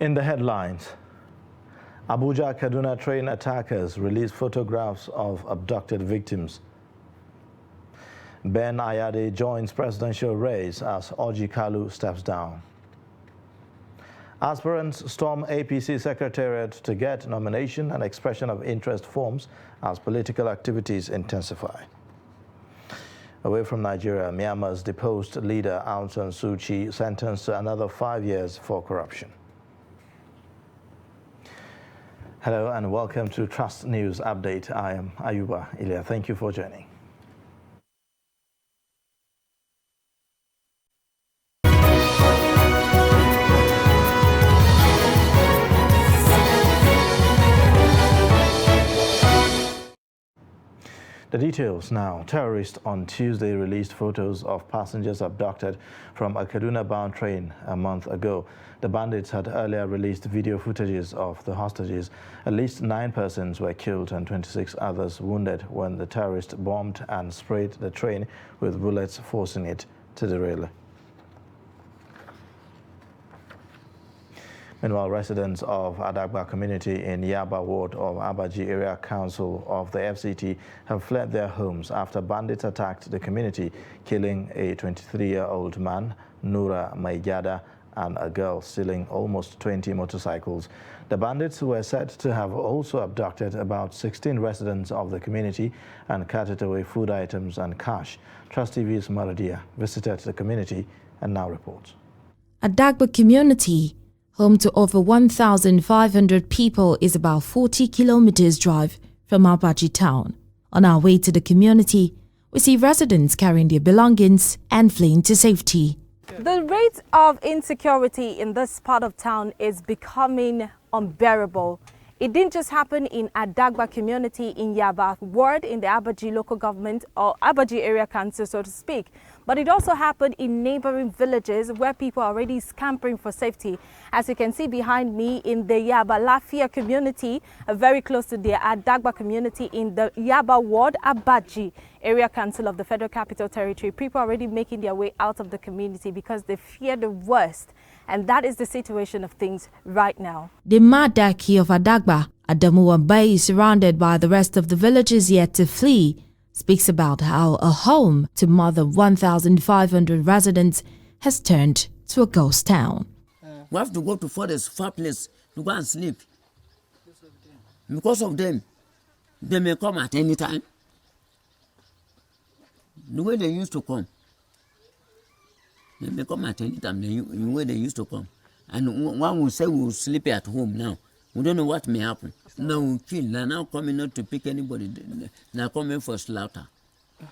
In the headlines, Abuja-Kaduna train attackers release photographs of abducted victims. Ben Ayade joins presidential race as Orji Kalu steps down. Aspirants storm APC secretariat to get nomination and expression of interest forms as political activities intensify. Away from Nigeria, Myanmar's deposed leader Aung San Suu Kyi sentenced to another 5 years for corruption. Hello and welcome to Trust News Update. I am Ayuba Ilya. Thank you for joining. The details now. Terrorists on Tuesday released photos of passengers abducted from a Kaduna-bound train a month ago. The bandits had earlier released video footages of the hostages. At least 9 persons were killed and 26 others wounded when the terrorists bombed and sprayed the train with bullets, forcing it to derail. Meanwhile, residents of Adagba community in Yaba ward of Abaji Area Council of the FCT have fled their homes after bandits attacked the community, killing a 23-year-old man, Nura Maigada, and a girl, stealing almost 20 motorcycles. The bandits were said to have also abducted about 16 residents of the community and carted away food items and cash. Trust TV's Maradia visited the community and now reports. Adagba community, home to over 1,500 people, is about 40 kilometers drive from Abaji town. On our way to the community, we see residents carrying their belongings and fleeing to safety. The rate of insecurity in this part of town is becoming unbearable. It didn't just happen in Adagba community in Yaba ward in the Abaji local government or Abaji area council, so to speak, but it also happened in neighboring villages where people are already scampering for safety. As you can see behind me in the Yaba Lafia community, very close to the Adagba community in the Yaba ward, Abaji area council of the Federal Capital Territory, people are already making their way out of the community because they fear the worst. And that is the situation of things right now. The Madaki of Adagba, Adamu Wambai, is surrounded by the rest of the villages yet to flee, speaks about how a home to more than 1,500 residents has turned to a ghost town. We have to go to forest, far place, to go and sleep. Because of them, they may come at any time. The way they used to come. They may come at any time, the way they used to come. And one will say we will sleep at home now. We don't know what may happen. Now we kill. They're now coming not to pick anybody. They're coming for slaughter.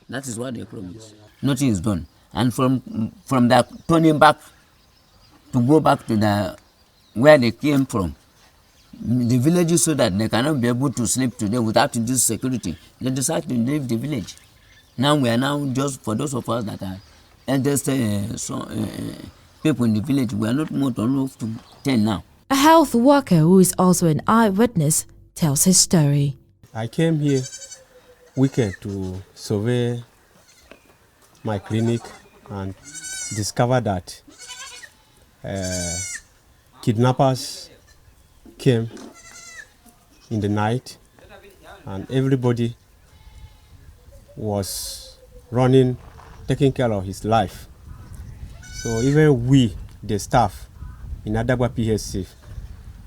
That is what they promise. Nothing is done. And from that turning back to go back to where they came from, the villages, so that they cannot be able to sleep today without this security, they decide to leave the village. Now we are now, just for those of us that are eldest people in the village, we are not more than enough to 10 now. A health worker who is also an eyewitness tells his story. I came here weekend to survey my clinic and discover that kidnappers came in the night and everybody was running, taking care of his life. So even we, the staff in Adagba PHC,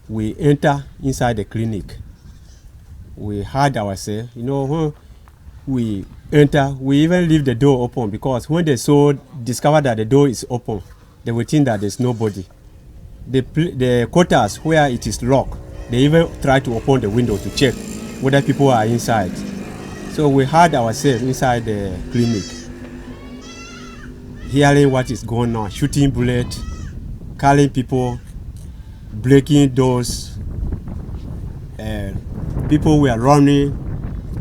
we enter inside the clinic. We hide ourselves. You know, when we enter, we even leave the door open because when they discover that the door is open, they will think that there's nobody. The quarters where it is locked, they even try to open the window to check whether people are inside. So we hide ourselves inside the clinic, hearing what is going on, shooting bullets, calling people, breaking doors. People were running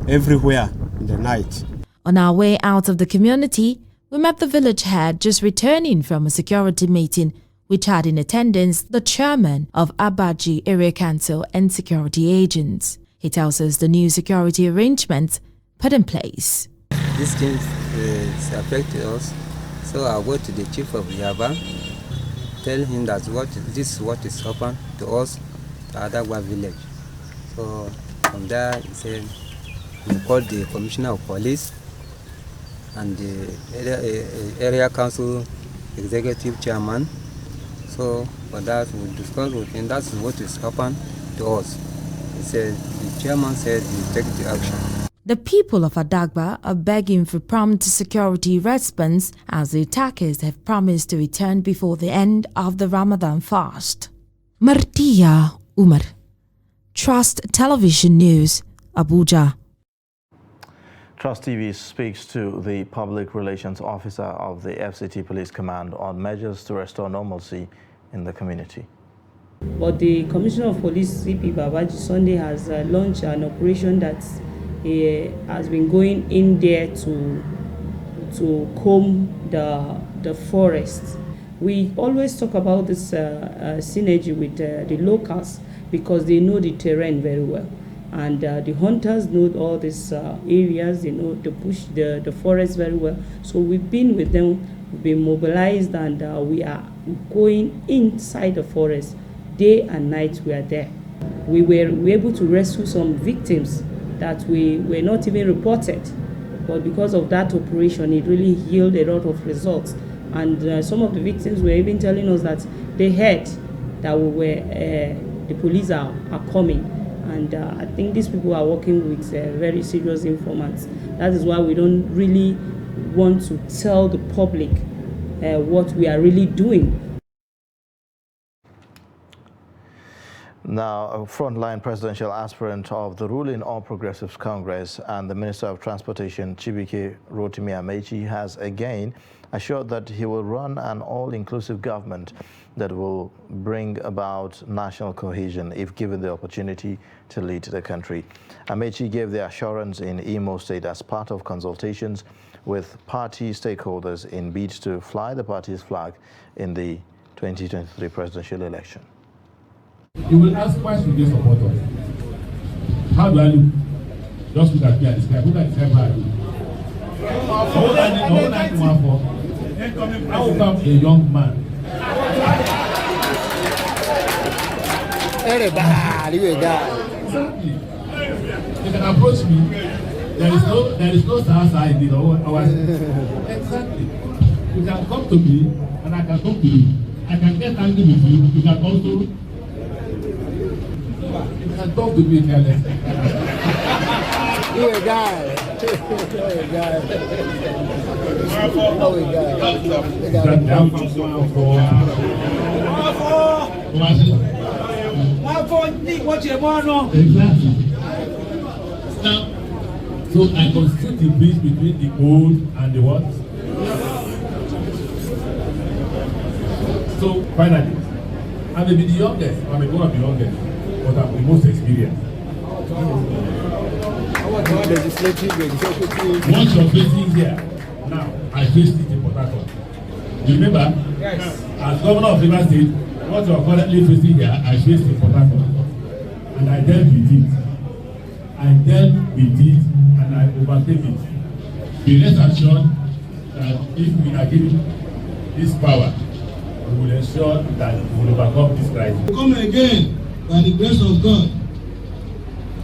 everywhere in the night. On our way out of the community, we met the village head just returning from a security meeting which had in attendance the chairman of Abaji Area Council and security agents. He tells us the new security arrangements put in place. This change is affecting us, so I go to the chief of Yaba tell him that this is what is happened to us at Adagba village. So from there, he said he called the commissioner of police and the area council executive chairman. So for that, we discussed with him. That's what is happened to us. He said the chairman said he will take the action. The people of Adagba are begging for prompt security response as the attackers have promised to return before the end of the Ramadan fast. Martia Umar, Trust Television News, Abuja. Trust TV speaks to the Public Relations Officer of the FCT Police Command on measures to restore normalcy in the community. But the Commissioner of Police, CP Babaji Sunday, has launched an operation that has been going in there to comb the forest. We always talk about this synergy with the locals because they know the terrain very well. And the hunters know all these areas, they know the bush, the forest very well. So we've been with them, we've been mobilized, and we are going inside the forest. Day and night we are there. We were able to rescue some victims that we were not even reported. But because of that operation, it really yielded a lot of results. And some of the victims were even telling us that they heard that the police are coming. And I think these people are working with very serious informants. That is why we don't really want to tell the public what we are really doing. Now, a frontline presidential aspirant of the ruling All Progressives Congress and the Minister of Transportation, Chibike Rotimi Amechi, has again assured that he will run an all-inclusive government that will bring about national cohesion if given the opportunity to lead the country. Amechi gave the assurance in Imo State as part of consultations with party stakeholders in bid to fly the party's flag in the 2023 presidential election. You will ask, why should they support us? How do I look? Just look at me and describe. Look at how I look. I will become a young man. Exactly. You can approach me. There is no side in our exactly. You can come to me and I can talk to you. I can get angry with you. You can also talk to me, careless. You're a guy. You're a guy. Oh, a guy. Exactly. Now, so I constitute the bridge between the old and the what? So finally, I may be the youngest, I may go and be youngest, but I'm the most experienced. Once you're facing here, now I faced it in Port Harcourt. Remember, yes. As governor of Rivers State, what you are currently facing here, I faced in Port Harcourt. And I dealt with it. And I overcame it. Be rest assured that if we are given this power, we will ensure that we will overcome this crisis. Come again by the grace of God,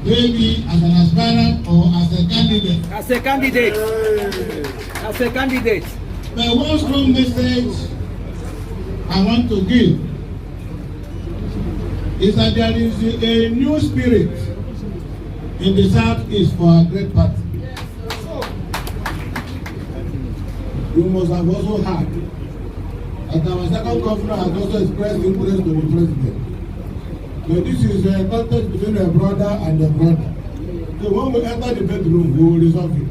maybe as an aspirant or as a candidate. As a candidate. As a candidate. But one strong message I want to give is that there is a new spirit in the Southeast for our great party. You must have also heard that our second governor has also expressed interest to the president. So this is a contest between a brother and a brother. So when we enter the bedroom, we will resolve it.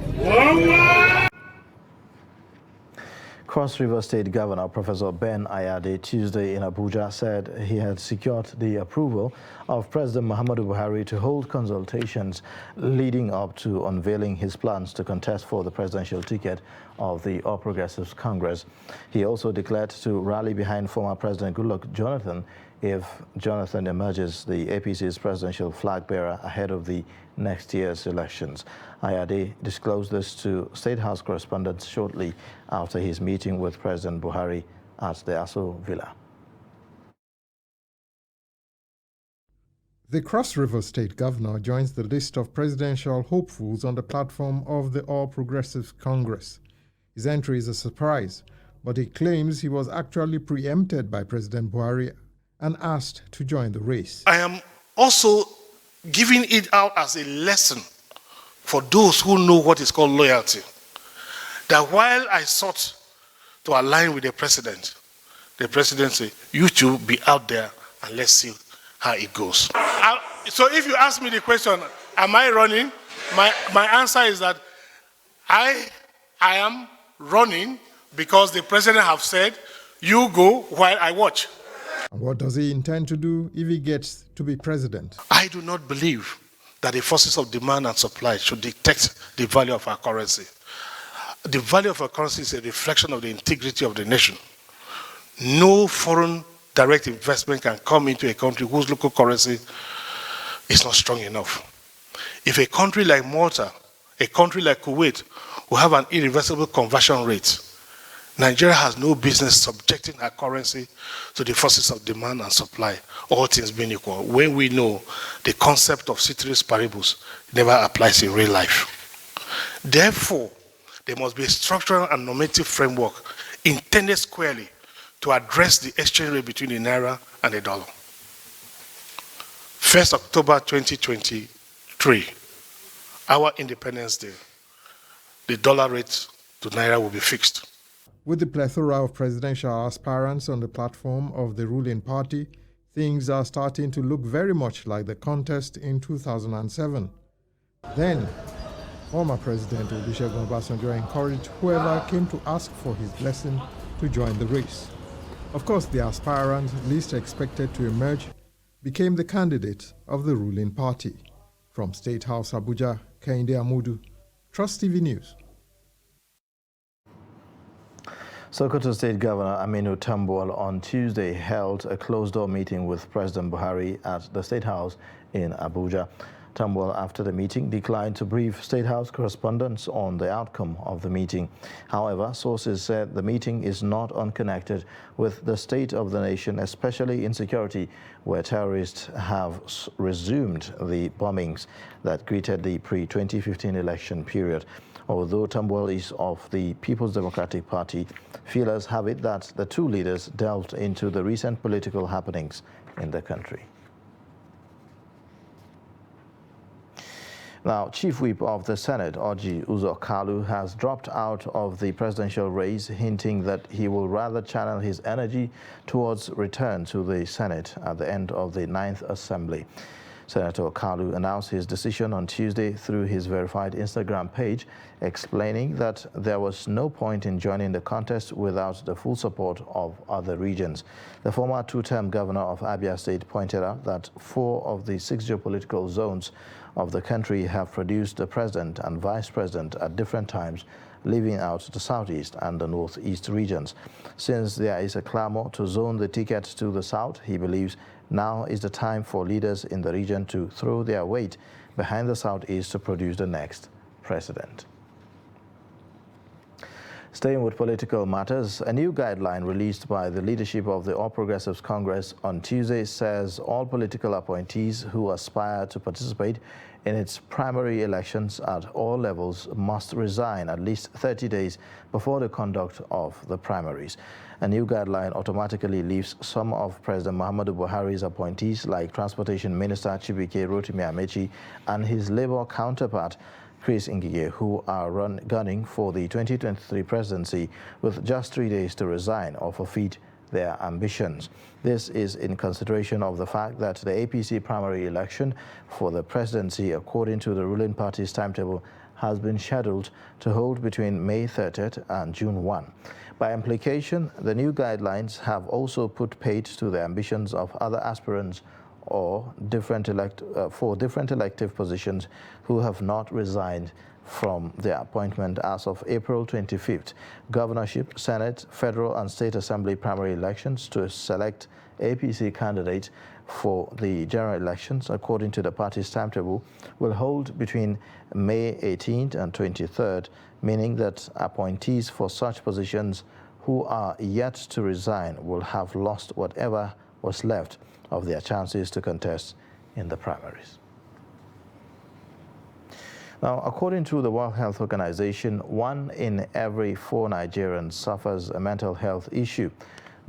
Cross River State Governor Professor Ben Ayade Tuesday in Abuja said he had secured the approval of President Muhammadu Buhari to hold consultations leading up to unveiling his plans to contest for the presidential ticket of the All Progressives Congress. He also declared to rally behind former President Goodluck Jonathan if Jonathan emerges the APC's presidential flag bearer ahead of the next year's elections. Ayade disclosed this to State House correspondents shortly after his meeting with President Buhari at the Aso Villa. The Cross River State Governor joins the list of presidential hopefuls on the platform of the All Progressives Congress. His entry is a surprise, but he claims he was actually preempted by President Buhari and asked to join the race. I am also giving it out as a lesson for those who know what is called loyalty. That while I sought to align with the president said, you two be out there and let's see how it goes. So if you ask me the question, am I running? My answer is that I am running because the president have said, you go while I watch. And what does he intend to do if he gets to be president? I do not believe that the forces of demand and supply should dictate the value of our currency. The value of our currency is a reflection of the integrity of the nation. No foreign direct investment can come into a country whose local currency is not strong enough. If a country like Malta, a country like Kuwait, will have an irreversible conversion rate, Nigeria has no business subjecting our currency to the forces of demand and supply, all things being equal, when we know the concept of ceteris paribus never applies in real life. Therefore, there must be a structural and normative framework intended squarely to address the exchange rate between the Naira and the dollar. 1st October 2023, our Independence Day, the dollar rate to Naira will be fixed. With the plethora of presidential aspirants on the platform of the ruling party, things are starting to look very much like the contest in 2007. Then, former President Olusegun Obasanjo encouraged whoever came to ask for his blessing to join the race. Of course, the aspirant least expected to emerge became the candidate of the ruling party. From State House Abuja, Kehinde Amudu, Trust TV News. Sokoto State Governor Aminu Tambuwal on Tuesday held a closed-door meeting with President Buhari at the State House in Abuja. Tambuwal, after the meeting, declined to brief State House correspondents on the outcome of the meeting. However, sources said the meeting is not unconnected with the state of the nation, especially insecurity, where terrorists have resumed the bombings that greeted the pre-2015 election period. Although Tambuwal is of the People's Democratic Party, feelers have it that the two leaders delved into the recent political happenings in the country. Now, Chief Whip of the Senate, Orji Uzor Kalu, has dropped out of the presidential race, hinting that he will rather channel his energy towards return to the Senate at the end of the 9th Assembly. Senator Kalu announced his decision on Tuesday through his verified Instagram page, explaining that there was no point in joining the contest without the full support of other regions. The former two-term governor of Abia State pointed out that 4 of the 6 geopolitical zones of the country have produced the president and vice president at different times, leaving out the southeast and the northeast regions. Since there is a clamor to zone the ticket to the south, he believes now is the time for leaders in the region to throw their weight behind the southeast to produce the next president. Staying with political matters, a new guideline released by the leadership of the All Progressives Congress on Tuesday says all political appointees who aspire to participate in its primary elections at all levels must resign at least 30 days before the conduct of the primaries. A new guideline automatically leaves some of President Muhammadu Buhari's appointees like Transportation Minister Chibike Rotimi Amechi and his Labour counterpart Chris Ngige, who are gunning for the 2023 presidency with just 3 days to resign or forfeit their ambitions. This is in consideration of the fact that the APC primary election for the presidency, according to the ruling party's timetable, has been scheduled to hold between May 30th and June 1. By implication, the new guidelines have also put paid to the ambitions of other aspirants or different elective positions who have not resigned from their appointment as of April 25th. Governorship, Senate, Federal and State Assembly primary elections to select APC candidates for the general elections, according to the party's timetable, will hold between May 18th and 23rd, meaning that appointees for such positions who are yet to resign will have lost whatever was left of their chances to contest in the primaries. Now, according to the World Health Organization, 1 in every 4 Nigerians suffers a mental health issue.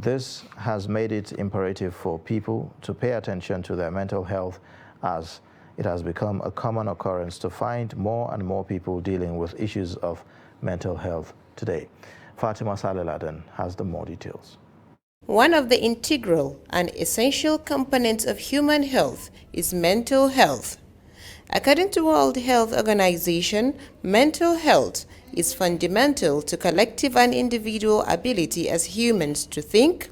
This has made it imperative for people to pay attention to their mental health, as it has become a common occurrence to find more and more people dealing with issues of mental health today. Fatima Saleh-Laden has the more details. One of the integral and essential components of human health is mental health. According to World Health Organization, mental health is fundamental to collective and individual ability as humans to think,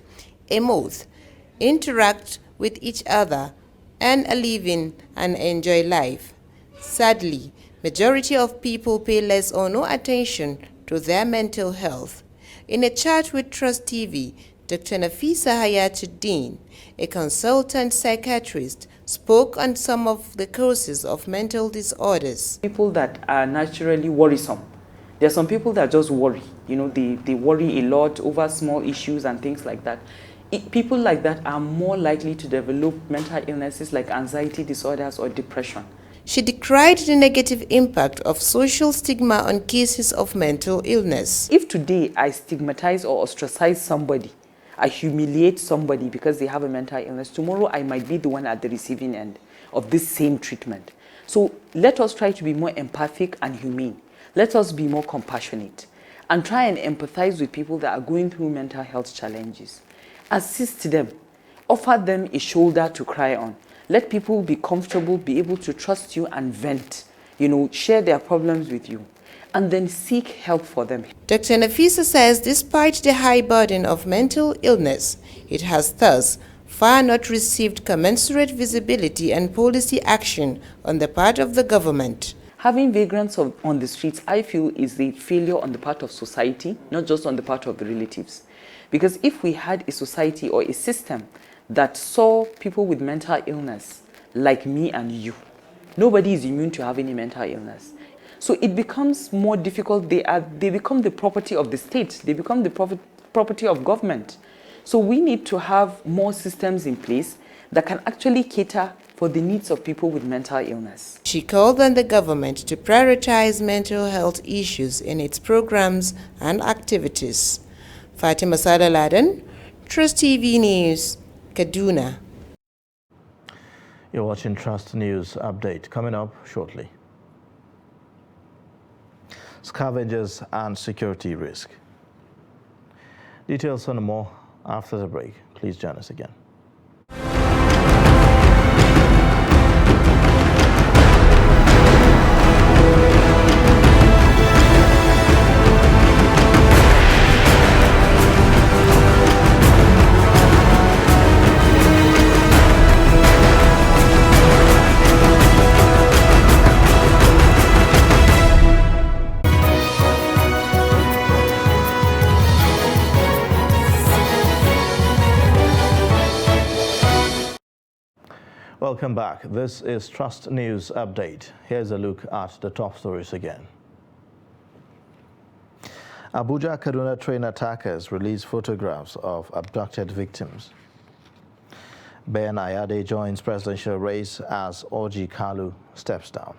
emote, interact with each other, earn a living and enjoy life. Sadly, majority of people pay less or no attention to their mental health. In a chat with Trust TV, Dr. Nafisa Hayatuddin, a consultant psychiatrist, spoke on some of the causes of mental disorders. People that are naturally worrisome. There are some people that just worry. You know, they worry a lot over small issues and things like that. People like that are more likely to develop mental illnesses like anxiety disorders or depression. She decried the negative impact of social stigma on cases of mental illness. If today I stigmatize or ostracize somebody, I humiliate somebody because they have a mental illness, tomorrow I might be the one at the receiving end of this same treatment. So let us try to be more empathic and humane. Let us be more compassionate and try and empathize with people that are going through mental health challenges. Assist them, offer them a shoulder to cry on. Let people be comfortable, be able to trust you and vent, share their problems with you, and then seek help for them. Dr. Nafisa says despite the high burden of mental illness, it has thus far not received commensurate visibility and policy action on the part of the government. Having vagrants on the streets, I feel, is a failure on the part of society, not just on the part of the relatives. Because if we had a society or a system that saw people with mental illness like me and you, nobody is immune to having a mental illness. So it becomes more difficult. They become the property of the state. They become the property of government. So we need to have more systems in place that can actually cater for the needs of people with mental illness. She called on the government to prioritize mental health issues in its programs and activities. Fatima Saleh-Laden, Trust TV News, Kaduna. You're watching Trust News Update. Coming up shortly. Scavengers and security risk. Details on more after the break. Please join us again. Welcome back. This is Trust News Update. Here's a look at the top stories again. Abuja Kaduna train attackers release photographs of abducted victims. Ben Ayade joins presidential race as Orji Kalu steps down.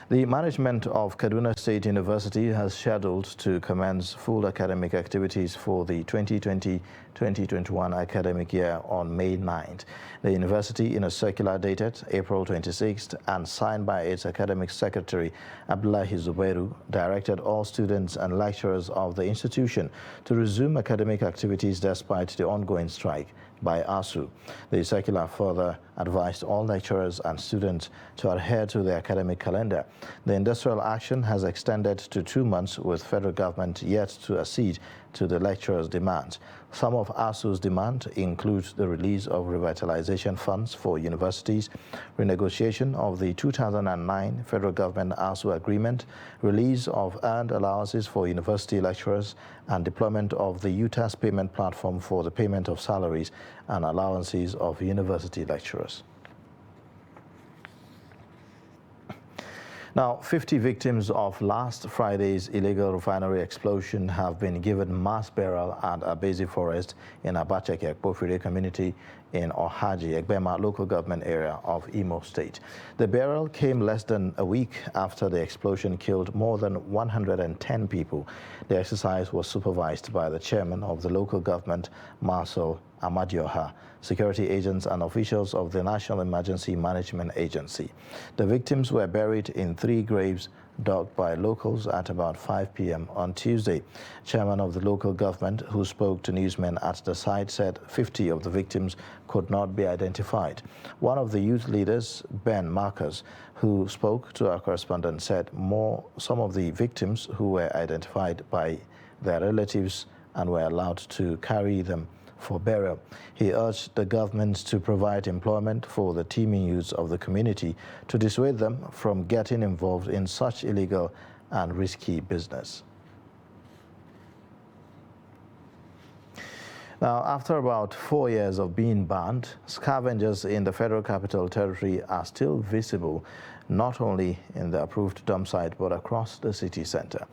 The management of Kaduna State University has scheduled to commence full academic activities for the 2020-2021 academic year on May 9th. The university, in a circular dated April 26th and signed by its academic secretary, Abdullahi Zubairu, directed all students and lecturers of the institution to resume academic activities despite the ongoing strike by ASU. The circular further advised all lecturers and students to adhere to the academic calendar. The industrial action has extended to 2 months, with federal government yet to accede to the lecturers' demands. Some of ASU's demands include the release of revitalization funds for universities, renegotiation of the 2009 federal government ASU agreement, release of earned allowances for university lecturers, and deployment of the UTAS payment platform for the payment of salaries and allowances of university lecturers. Now, 50 victims of last Friday's illegal refinery explosion have been given mass burial at Abezi Forest in Abacheke, Ekpofire community in Ohaji, Egbema local government area of Imo State. The burial came less than a week after the explosion killed more than 110 people. The exercise was supervised by the chairman of the local government, Marcel Amadioha, security agents and officials of the National Emergency Management Agency. The victims were buried in 3 graves dug by locals at about 5 p.m. on Tuesday. Chairman of the local government, who spoke to newsmen at the site, said 50 of the victims could not be identified. One of the youth leaders, Ben Marcus, who spoke to our correspondent, said some of the victims who were identified by their relatives and were allowed to carry them for burial. He urged the government to provide employment for the teeming youths of the community to dissuade them from getting involved in such illegal and risky business. Now, after about 4 years of being banned, scavengers in the Federal Capital Territory are still visible, not only in the approved dump site, but across the city center.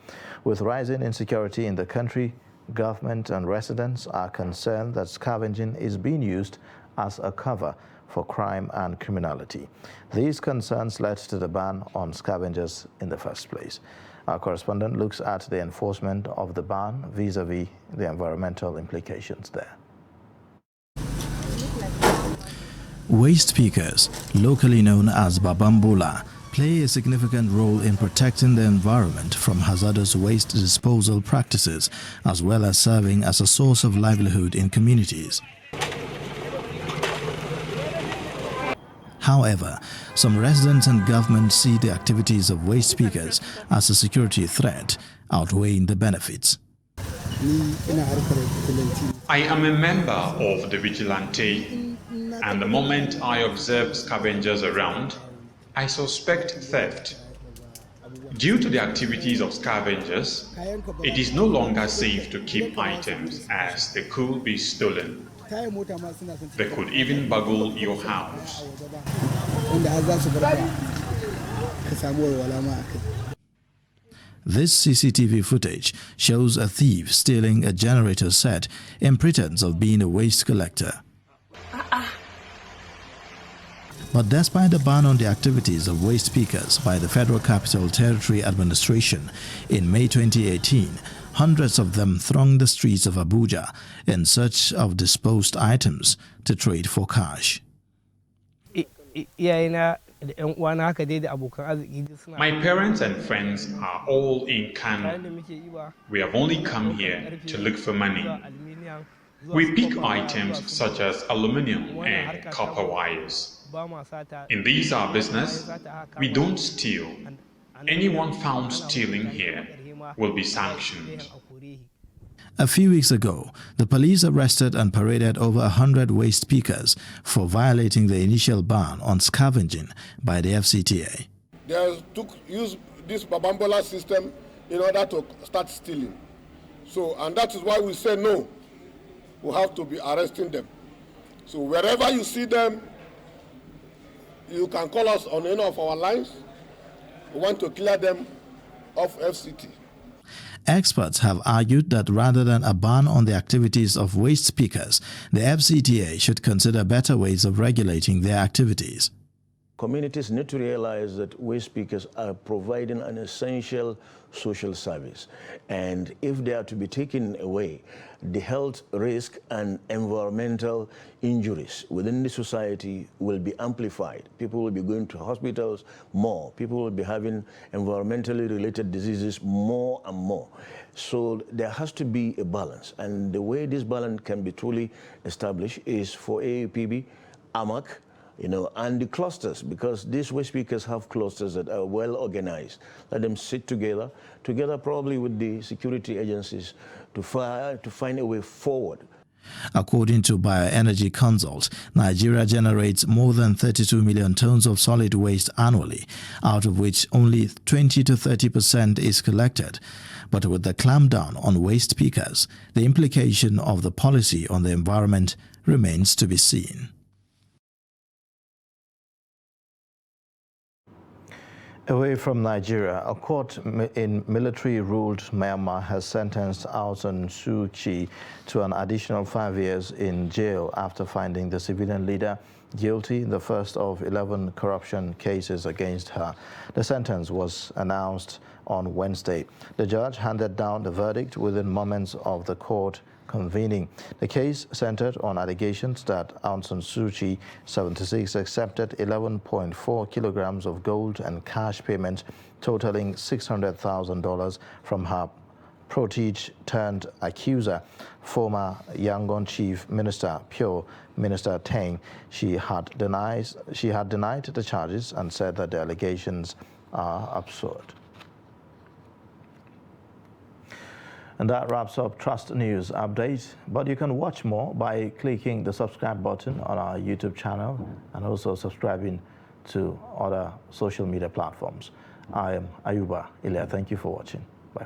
With rising insecurity in the country, government and residents are concerned that scavenging is being used as a cover for crime and criminality. These concerns led to the ban on scavengers in the first place. Our correspondent looks at the enforcement of the ban vis-a-vis the environmental implications there. Waste pickers, locally known as Babambola, play a significant role in protecting the environment from hazardous waste disposal practices, as well as serving as a source of livelihood in communities. However, some residents and government see the activities of waste pickers as a security threat, outweighing the benefits. I am a member of the vigilante, and the moment I observe scavengers around, I suspect theft. Due to the activities of scavengers, it is no longer safe to keep items as they could be stolen. They could even burgle your house. This CCTV footage shows a thief stealing a generator set in pretense of being a waste collector. But despite the ban on the activities of waste pickers by the Federal Capital Territory Administration in May 2018, hundreds of them thronged the streets of Abuja in search of disposed items to trade for cash. My parents and friends are all in Kano. We have only come here to look for money. We pick items such as aluminium and copper wires. In these our business, we don't steal. Anyone found stealing here will be sanctioned. A few weeks ago, the police arrested and paraded over 100 waste pickers for violating the initial ban on scavenging by the FCTA. They use this Babambola system in order to start stealing. And that is why we say no. We have to be arresting them. So wherever you see them, you can call us on any of our lines. We want to clear them off FCT. Experts have argued that rather than a ban on the activities of waste pickers, the FCTA should consider better ways of regulating their activities. Communities need to realize that waste pickers are providing an essential social service. And if they are to be taken away, the health risk and environmental injuries within the society will be amplified. People will be going to hospitals more. People will be having environmentally related diseases more and more. So there has to be a balance. And the way this balance can be truly established is for AAPB, AMAC, and the clusters, because these waste pickers have clusters that are well organized. Let them sit together probably with the security agencies to find a way forward. According to Bioenergy Consult, Nigeria generates more than 32 million tons of solid waste annually, out of which only 20 to 30% is collected. But with the clampdown on waste pickers, the implication of the policy on the environment remains to be seen. Away from Nigeria, a court in military-ruled Myanmar has sentenced Aung San Suu Kyi to an additional 5 years in jail after finding the civilian leader guilty in the first of 11 corruption cases against her. The sentence was announced on Wednesday. The judge handed down the verdict within moments of the court convening. The case centered on allegations that Aung San Suu Kyi, 76, accepted 11.4 kilograms of gold and cash payments totaling $600,000 from her protege-turned-accuser, former Yangon Chief Minister Phyo Minister Teng. She had denied the charges and said that the allegations are absurd. And that wraps up Trust News Update. But you can watch more by clicking the subscribe button on our YouTube channel and also subscribing to other social media platforms. I am Ayuba Ilya. Thank you for watching. Bye.